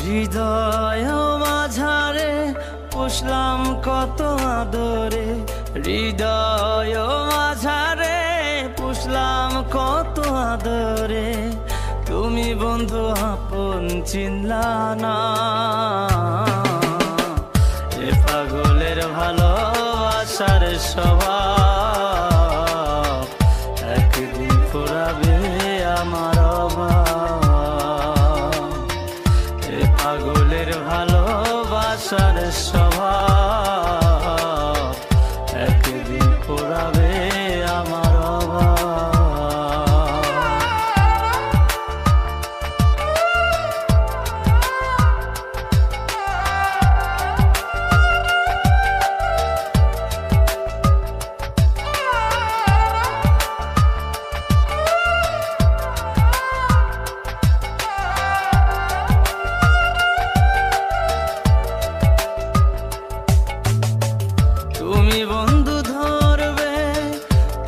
হৃদয় মাঝারে পুষলাম কত আদরে, হৃদয় মাঝারে পুষলাম কত আদরে, তুমি বন্ধু আপন চিনলা না। এ পাগলের ভালোবাসার স্বভাব একদিন ফুরাবে আমার অভাব। এ পাগলের ভালোবাসার স্বভাব একদিন ফুরাবে আমার অভাব। তুমি বন্ধু ধরবে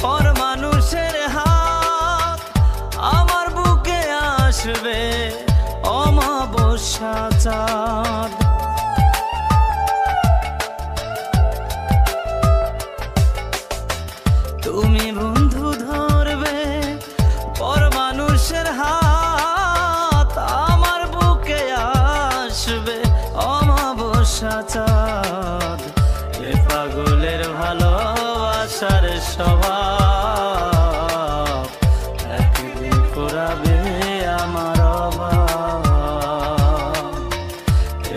পর মানুষের হাত, আমার বুকে আসবে অমাবস্যা চাঁদ। তুমি বন্ধু ধরবে পর মানুষের হাত, আমার বুকে আসবে অমাবস্যা চাঁদ। এ পাগলের ভালোবাসার স্বভাব একদিন ফুরাবে আমার অভাব।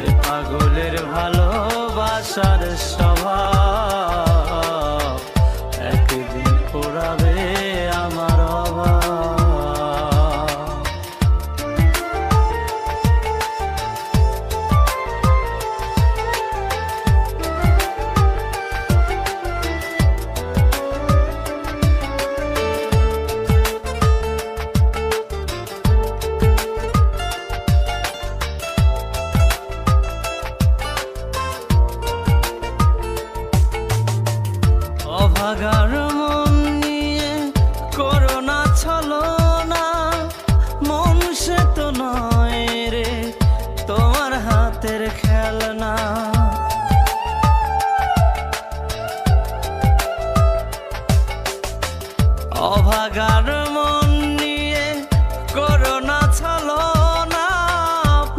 এ পাগলের ভালোবাসার স্বভাব একদিন ফুরাবে আমার অভাব। অভাগার মন নিয়ে করোনা ছলনা, মন সে তো নয় রে তোমার হাতের খেলনা। অভাগার মন নিয়ে করোনা ছলনা,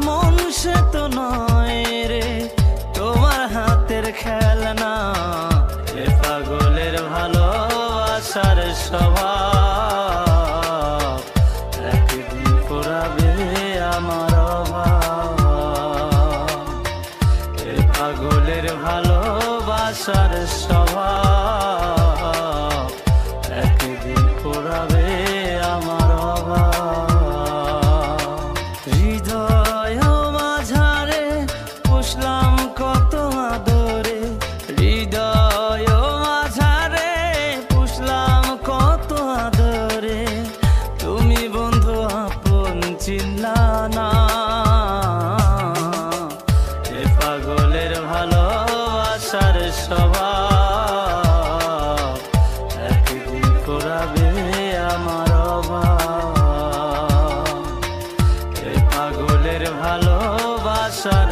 মন সে তো নয় রে তোমার হাতের খেলনা। এ পাগলের ভালোবাসার স্বভাব একদিন ফুরাবে আমার অভাব। এ পাগলের ভালোবাসার স্বভাব একদিন ফুরাবে আমার অভাব। হৃদয় মাঝারে পুষলাম কত আদরে, হৃদয় মাঝারে পুষলাম কত আদরে, তুমি বন্ধু আপন চিনলা না। এ পাগলের ভালোবাসার স্বভাব একদিন ফুরাবে আমার অভাব। এ পাগলের ভালোবাসার